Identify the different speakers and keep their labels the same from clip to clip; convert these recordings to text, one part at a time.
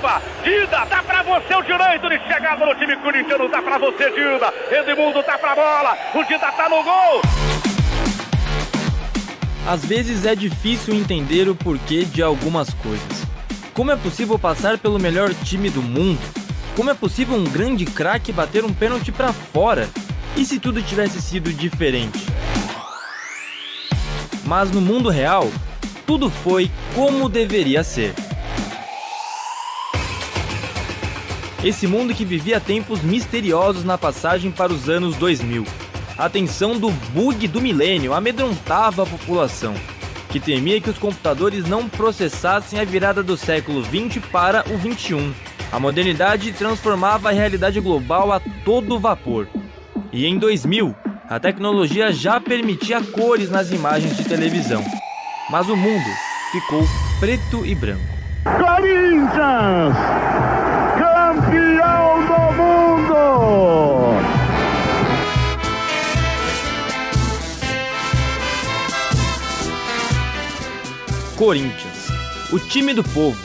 Speaker 1: leva. Dida, dá pra você o direito de chegada no time corintiano. Dá pra você, Dida. Edmundo tá pra bola. O Dida tá no gol.
Speaker 2: Às vezes é difícil entender o porquê de algumas coisas. Como é possível passar pelo melhor time do mundo? Como é possível um grande craque bater um pênalti pra fora? E se tudo tivesse sido diferente? Mas no mundo real, tudo foi como deveria ser. Esse mundo que vivia tempos misteriosos na passagem para os anos 2000. A tensão do bug do milênio amedrontava a população, que temia que os computadores não processassem a virada do século XX para o XXI. A modernidade transformava a realidade global a todo vapor. E em 2000, a tecnologia já permitia cores nas imagens de televisão. Mas o mundo ficou preto e branco.
Speaker 1: Corinthians, campeão do mundo!
Speaker 2: Corinthians, o time do povo,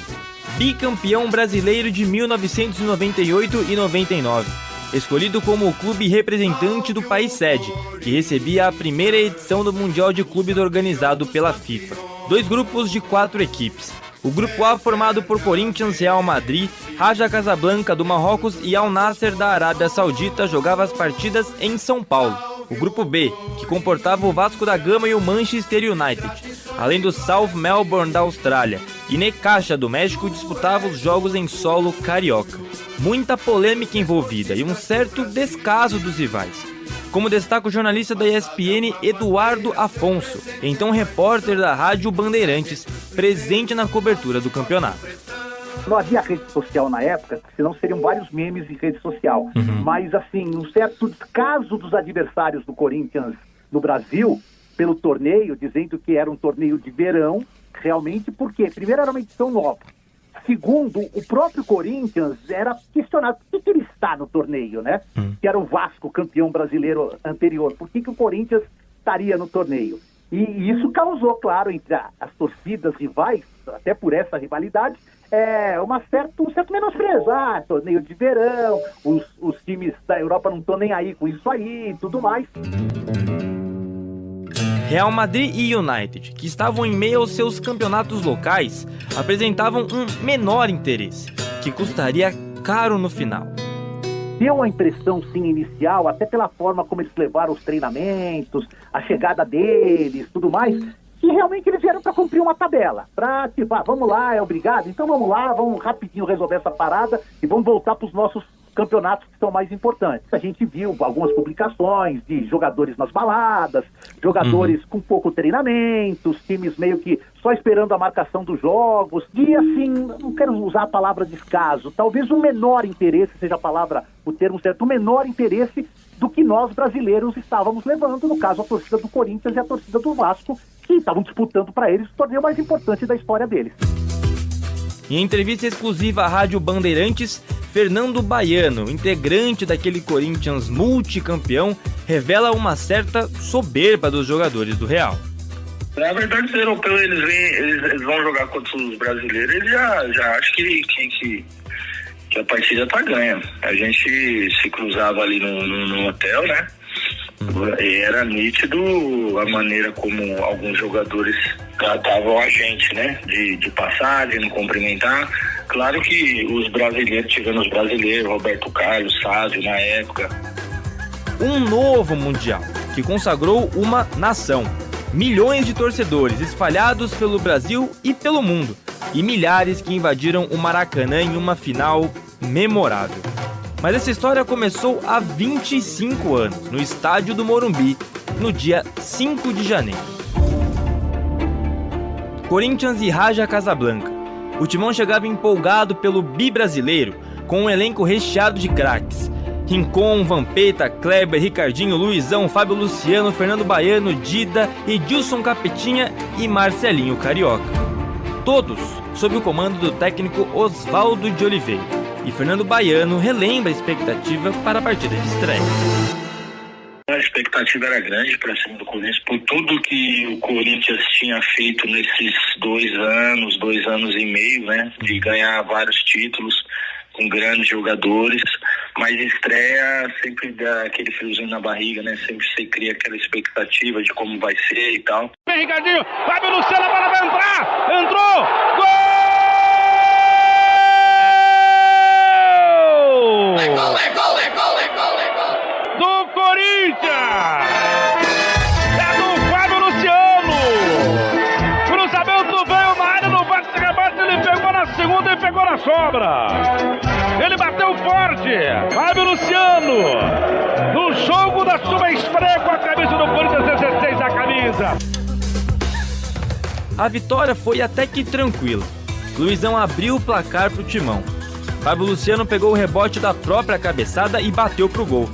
Speaker 2: bicampeão brasileiro de 1998 e 99, escolhido como o clube representante do país sede, que recebia a primeira edição do Mundial de Clubes organizado pela FIFA. 2 grupos de 4 equipes. O grupo A, formado por Corinthians, Real Madrid, Raja Casablanca do Marrocos e Al Nassr da Arábia Saudita, jogava as partidas em São Paulo. O grupo B, que comportava o Vasco da Gama e o Manchester United, além do South Melbourne da Austrália e Necaxa do México, disputava os jogos em solo carioca. Muita polêmica envolvida e um certo descaso dos rivais. Como destaca o jornalista da ESPN Eduardo Afonso, então repórter da Rádio Bandeirantes, presente na cobertura do campeonato.
Speaker 3: Não havia rede social na época, senão seriam vários memes em rede social. Mas, assim, um certo descaso dos adversários do Corinthians no Brasil pelo torneio, dizendo que era um torneio de verão, realmente, porque, primeiro, era uma edição nova. Segundo, o próprio Corinthians era questionado por que ele está no torneio, né? Que era o Vasco, campeão brasileiro anterior. Por que o Corinthians estaria no torneio? E isso causou, claro, entre as torcidas rivais, até por essa rivalidade, um certo menosprezo. Torneio de verão, os times da Europa não estão nem aí com isso aí e tudo mais.
Speaker 2: Real Madrid e United, que estavam em meio aos seus campeonatos locais, apresentavam um menor interesse, que custaria caro no final.
Speaker 3: Deu uma impressão, sim, inicial, até pela forma como eles levaram os treinamentos, a chegada deles, tudo mais, que realmente eles vieram para cumprir uma tabela, para tipo, vamos lá, é obrigado, então vamos lá, vamos rapidinho resolver essa parada e vamos voltar para os nossos campeonatos que são mais importantes. A gente viu algumas publicações de jogadores nas baladas, jogadores com pouco treinamento, os times meio que só esperando a marcação dos jogos, e assim, não quero usar a palavra descaso, talvez o menor interesse seja a palavra, o termo certo, o menor interesse do que nós brasileiros estávamos levando, no caso a torcida do Corinthians e a torcida do Vasco, que estavam disputando para eles o torneio mais importante da história deles.
Speaker 2: Em entrevista exclusiva à Rádio Bandeirantes, Fernando Baiano, integrante daquele Corinthians multicampeão, revela uma certa soberba dos jogadores do Real.
Speaker 4: Na verdade, os europeus eles vão jogar contra os brasileiros, eles já acham que a partida tá ganha. A gente se cruzava ali no hotel, né? E era nítido a maneira como alguns jogadores tratavam a gente, né? De passar, de não cumprimentar. Claro que os brasileiros, tivemos os brasileiros, Roberto Carlos, Sávio na época.
Speaker 2: Um novo Mundial, que consagrou uma nação. Milhões de torcedores espalhados pelo Brasil e pelo mundo. E milhares que invadiram o Maracanã em uma final memorável. Mas essa história começou há 25 anos, no estádio do Morumbi, no dia 5 de janeiro. Corinthians e Raja Casablanca. O timão chegava empolgado pelo bi-brasileiro, com um elenco recheado de craques. Rincon, Vampeta, Kleber, Ricardinho, Luizão, Fábio Luciano, Fernando Baiano, Dida, Edilson Capetinha e Marcelinho Carioca. Todos sob o comando do técnico Oswaldo de Oliveira. E Fernando Baiano relembra a expectativa para a partida de estreia.
Speaker 4: A expectativa era grande para cima do Corinthians, por tudo que o Corinthians tinha feito nesses 2 anos e meio, né? De ganhar vários títulos com grandes jogadores, mas estreia sempre dá aquele friozinho na barriga, né? Sempre você cria aquela expectativa de como vai ser e tal.
Speaker 1: Vem, Ricardinho, Fábio Luciano, a bola vai entrar, entrou, gol! Do Corinthians! É do Fábio Luciano! Cruzamento veio na área, no bate-rebate, ele pegou na segunda e pegou na sobra! Ele bateu forte! Fábio Luciano! No jogo da sua estreia com a camisa do Corinthians, 16 da camisa!
Speaker 2: A vitória foi até que tranquila. Luizão abriu o placar pro Timão. Fábio Luciano pegou o rebote da própria cabeçada e bateu pro gol.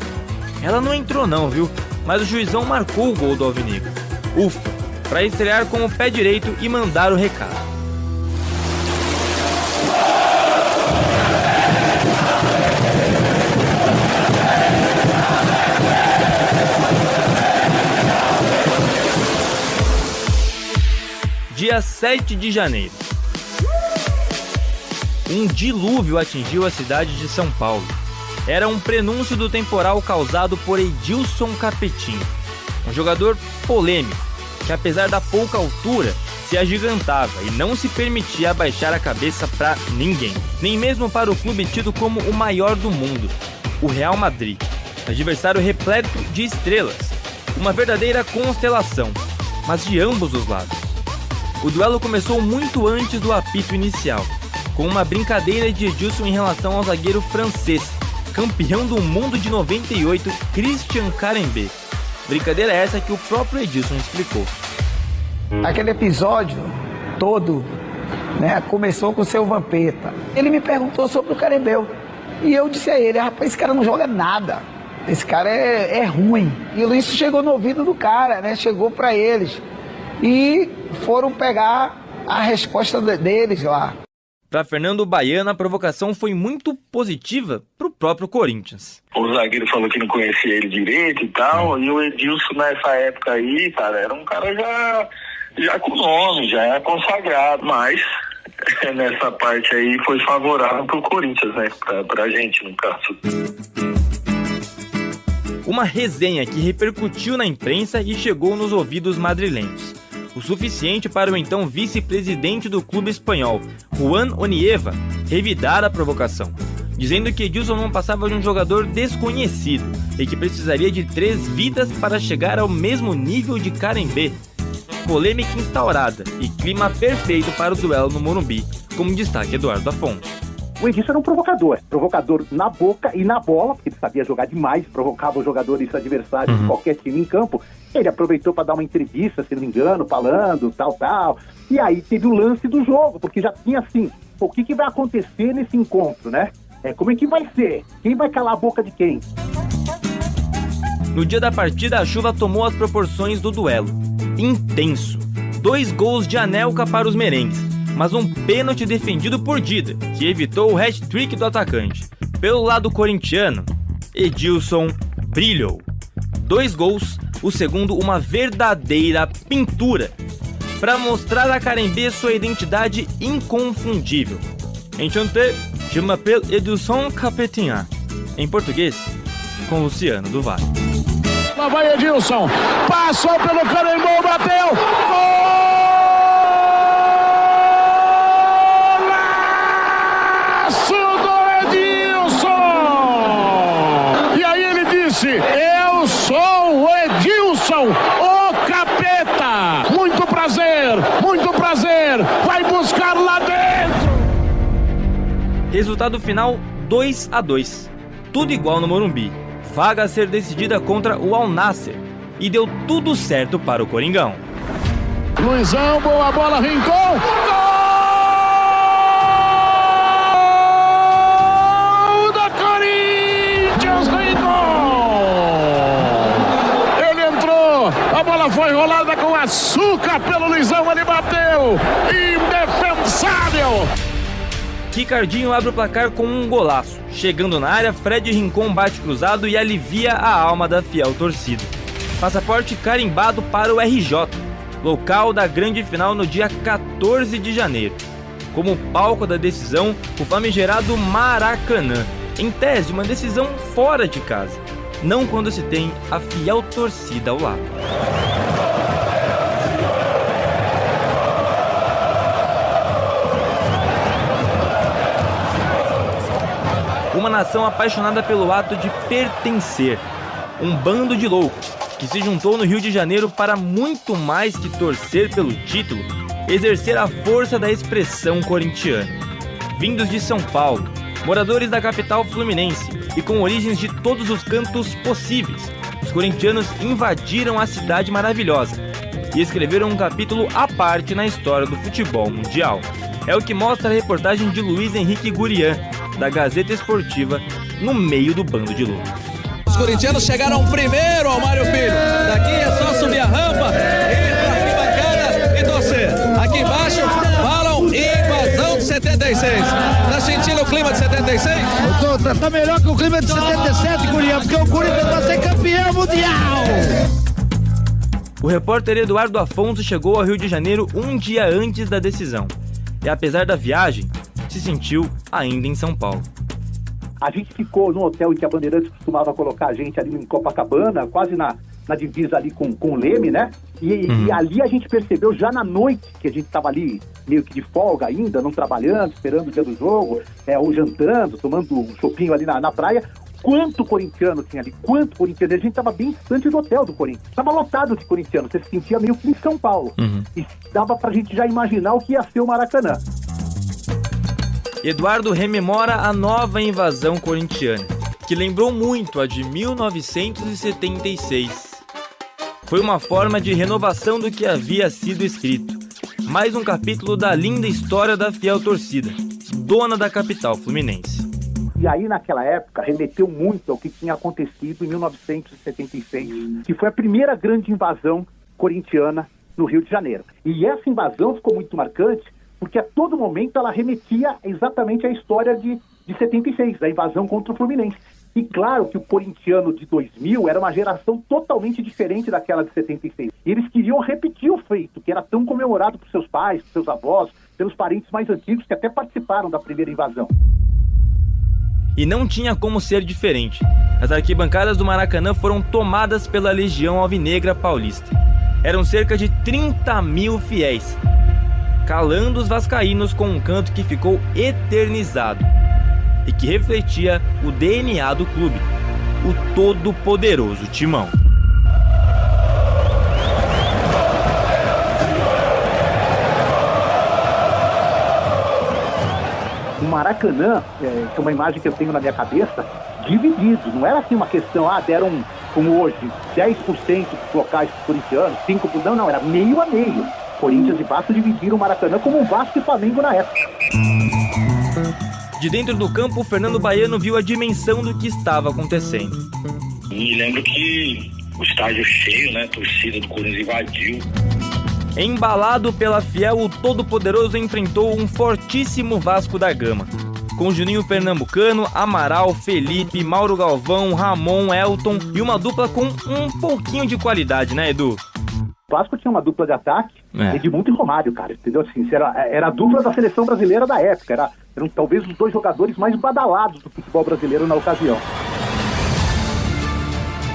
Speaker 2: Ela não entrou não, viu? Mas o juizão marcou o gol do Alvinegro. Ufa, para estrear com o pé direito e mandar o recado. Dia 7 de janeiro. Um dilúvio atingiu a cidade de São Paulo. Era um prenúncio do temporal causado por Edilson Capetinho, um jogador polêmico, que apesar da pouca altura, se agigantava e não se permitia abaixar a cabeça para ninguém, nem mesmo para o clube tido como o maior do mundo, o Real Madrid, adversário repleto de estrelas, uma verdadeira constelação, mas de ambos os lados. O duelo começou muito antes do apito inicial, com uma brincadeira de Edilson em relação ao zagueiro francês, campeão do mundo de 98, Christian Carembé. Brincadeira essa que o próprio Edilson explicou.
Speaker 5: Aquele episódio todo, né, começou com o seu Vampeta. Ele me perguntou sobre o Carembé e eu disse a ele, rapaz, esse cara não joga nada, esse cara é ruim. E isso chegou no ouvido do cara, né, chegou para eles e foram pegar a resposta deles lá.
Speaker 2: Para Fernando Baiano, a provocação foi muito positiva para o próprio Corinthians.
Speaker 4: O zagueiro falou que não conhecia ele direito e tal, e o Edilson nessa época aí, cara, era um cara já com nome, já era consagrado, mas nessa parte aí foi favorável pro Corinthians, né, pra gente no caso.
Speaker 2: Uma resenha que repercutiu na imprensa e chegou nos ouvidos madrilenhos. O suficiente para o então vice-presidente do clube espanhol, Juan Onieva, revidar a provocação, dizendo que Edilson não passava de um jogador desconhecido e que precisaria de 3 vidas para chegar ao mesmo nível de Carembé. Polêmica instaurada e clima perfeito para o duelo no Morumbi, como destaca Eduardo Afonso.
Speaker 3: O Edilson era um provocador na boca e na bola, porque ele sabia jogar demais, provocava os jogadores adversários de qualquer time em campo. Ele aproveitou para dar uma entrevista, se não me engano, falando, tal. E aí teve o lance do jogo, porque já tinha assim, o que vai acontecer nesse encontro, né? Como é que vai ser? Quem vai calar a boca de quem?
Speaker 2: No dia da partida, a chuva tomou as proporções do duelo. Intenso. 2 gols de Anelka para os merengues, mas um pênalti defendido por Dida, que evitou o hat-trick do atacante. Pelo lado corintiano, Edilson brilhou. 2 gols, o segundo uma verdadeira pintura, para mostrar a Carembé sua identidade inconfundível. Enchanté, je m'appelle Edilson Capetinho. Em português, com Luciano do Vale.
Speaker 1: Lá vai Edilson, passou pelo Carembé, bateu, gol! Eu sou o Edilson, o capeta. Muito prazer. Vai buscar lá dentro.
Speaker 2: Resultado final 2-2. Tudo igual no Morumbi. Vaga a ser decidida contra o Al Nassr. E deu tudo certo para o Coringão.
Speaker 1: Luizão, boa bola, Rincon. Gol! Foi rolada com açúcar pelo Luizão, ele bateu, indefensável.
Speaker 2: Ricardinho abre o placar com um golaço. Chegando na área, Fred Rincon bate cruzado e alivia a alma da fiel torcida. Passaporte carimbado para o RJ, local da grande final no dia 14 de janeiro. Como palco da decisão, o famigerado Maracanã. Em tese, uma decisão fora de casa, não quando se tem a fiel torcida ao lado. Uma nação apaixonada pelo ato de pertencer. Um bando de loucos que se juntou no Rio de Janeiro para muito mais que torcer pelo título, exercer a força da expressão corintiana. Vindos de São Paulo, moradores da capital fluminense e com origens de todos os cantos possíveis, os corintianos invadiram a cidade maravilhosa e escreveram um capítulo à parte na história do futebol mundial. É o que mostra a reportagem de Luiz Henrique Gurian, da Gazeta Esportiva, no meio do bando de loucos.
Speaker 6: Os corintianos chegaram primeiro ao Mário Filho. Daqui é só subir a rampa, ir para a arquibancada e torcer. Aqui embaixo falam invasão de 76. Tá sentindo o clima de 76?
Speaker 7: Tá melhor que o clima de 77, Gurian, porque o Corinthians vai ser campeão mundial.
Speaker 2: O repórter Eduardo Afonso chegou ao Rio de Janeiro um dia antes da decisão. E apesar da viagem, se sentiu ainda em São Paulo.
Speaker 3: A gente ficou no hotel em que a Bandeirantes costumava colocar a gente ali em Copacabana, quase na divisa ali com o Leme, né? E ali a gente percebeu já na noite, que a gente estava ali meio que de folga ainda, não trabalhando, esperando o dia do jogo, ou jantando, tomando um chopinho ali na praia, quanto corintiano tinha ali, quanto corintiano. A gente estava bem distante do hotel do Corinthians. Estava lotado de corintianos, você se sentia meio que em São Paulo. E dava pra gente já imaginar o que ia ser o Maracanã.
Speaker 2: Eduardo rememora a nova invasão corintiana, que lembrou muito a de 1976. Foi uma forma de renovação do que havia sido escrito. Mais um capítulo da linda história da fiel torcida, dona da capital fluminense.
Speaker 3: E aí, naquela época, remeteu muito ao que tinha acontecido em 1976, que foi a primeira grande invasão corintiana no Rio de Janeiro. E essa invasão ficou muito marcante, porque a todo momento ela remetia exatamente à história de 76, da invasão contra o Fluminense. E claro que o corintiano de 2000 era uma geração totalmente diferente daquela de 76. E eles queriam repetir o feito, que era tão comemorado por seus pais, por seus avós, pelos parentes mais antigos que até participaram da primeira invasão.
Speaker 2: E não tinha como ser diferente. As arquibancadas do Maracanã foram tomadas pela Legião Alvinegra Paulista. Eram cerca de 30 mil fiéis, calando os vascaínos com um canto que ficou eternizado e que refletia o DNA do clube, o todo-poderoso Timão.
Speaker 3: O Maracanã, que é uma imagem que eu tenho na minha cabeça, dividido. Não era assim uma questão, deram, como hoje, 10% dos locais corintianos, 5%, não, era meio a meio. Corinthians e Vasco dividiram o Maracanã como o Vasco e Flamengo na época.
Speaker 2: De dentro do campo, o Fernando Baiano viu a dimensão do que estava acontecendo.
Speaker 4: Me lembro que o estádio cheio, né? A torcida do Corinthians invadiu.
Speaker 2: Embalado pela fiel, o todo-poderoso enfrentou um fortíssimo Vasco da Gama. Com Juninho Pernambucano, Amaral, Felipe, Mauro Galvão, Ramon, Elton e uma dupla com um pouquinho de qualidade, né, Edu?
Speaker 3: O Vasco tinha uma dupla de ataque, Edmundo e Romário, cara, entendeu? Assim, era a dupla da seleção brasileira da época, eram talvez os dois jogadores mais badalados do futebol brasileiro na ocasião.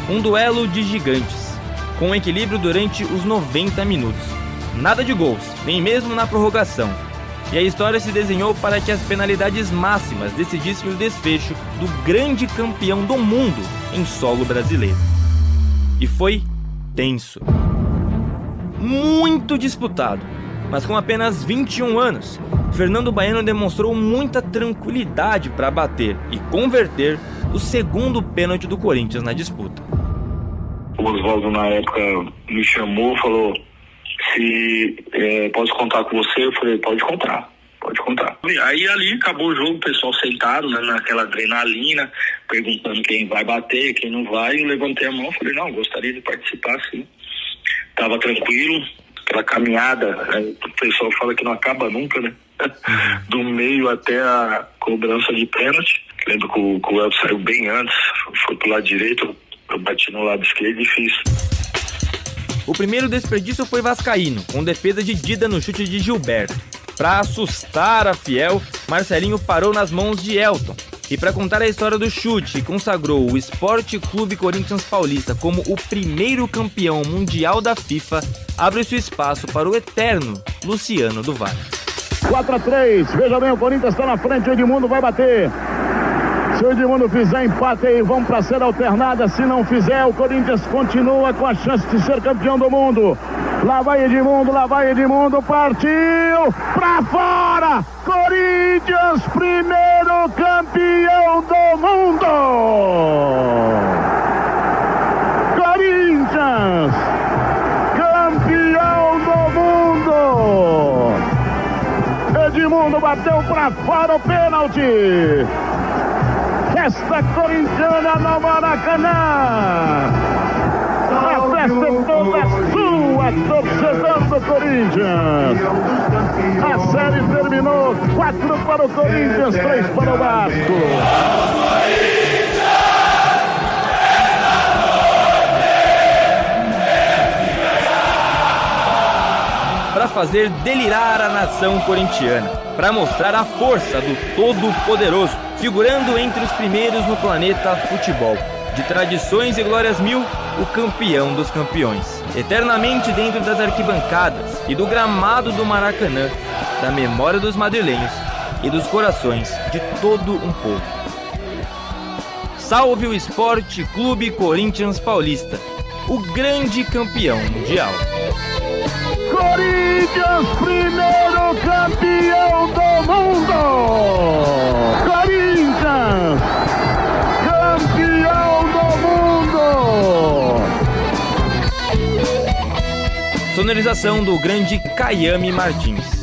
Speaker 2: Um duelo de gigantes, com equilíbrio durante os 90 minutos. Nada de gols, nem mesmo na prorrogação. E a história se desenhou para que as penalidades máximas decidissem o desfecho do grande campeão do mundo em solo brasileiro. E foi tenso. Muito disputado, mas com apenas 21 anos, Fernando Baiano demonstrou muita tranquilidade para bater e converter o segundo pênalti do Corinthians na disputa.
Speaker 4: O Oswaldo, na época, me chamou, falou: se posso contar com você? Eu falei: pode contar. Aí ali acabou o jogo, o pessoal sentado, né, naquela adrenalina, perguntando quem vai bater, quem não vai. Eu levantei a mão e falei: não, gostaria de participar, sim. Tava tranquilo, aquela caminhada, o pessoal fala que não acaba nunca, né? do meio até a cobrança de pênalti. Lembro que o Elton saiu bem antes, foi pro lado direito, eu bati no lado esquerdo e fiz.
Speaker 2: O primeiro desperdício foi vascaíno, com defesa de Dida no chute de Gilberto. Para assustar a Fiel, Marcelinho parou nas mãos de Elton. E para contar a história do chute, consagrou o Esporte Clube Corinthians Paulista como o primeiro campeão mundial da FIFA, abre-se o espaço para o eterno Luciano do Vale.
Speaker 1: 4-3, veja bem, o Corinthians está na frente, o Edmundo vai bater. Se o Edmundo fizer empate aí, vamos para ser alternada. Se não fizer, o Corinthians continua com a chance de ser campeão do mundo. Lá vai Edmundo, partiu pra fora! Corinthians, primeiro campeão do mundo! Corinthians, campeão do mundo! Edmundo bateu pra fora o pênalti! Festa corintiana no Maracanã! A festa é toda sua, torcedor do Corinthians! A série terminou, 4 para o Corinthians, 3 para o Vasco!
Speaker 2: Para fazer delirar a nação corintiana, para mostrar a força do Todo-Poderoso, figurando entre os primeiros no planeta futebol. De tradições e glórias mil, o campeão dos campeões. Eternamente dentro das arquibancadas e do gramado do Maracanã, da memória dos madrilenhos e dos corações de todo um povo. Salve o Esporte Clube Corinthians Paulista, o grande campeão mundial.
Speaker 1: Corinthians, primeiro campeão do mundo! Corinthians, campeão do mundo!
Speaker 2: Sonorização do grande Caiame Martins.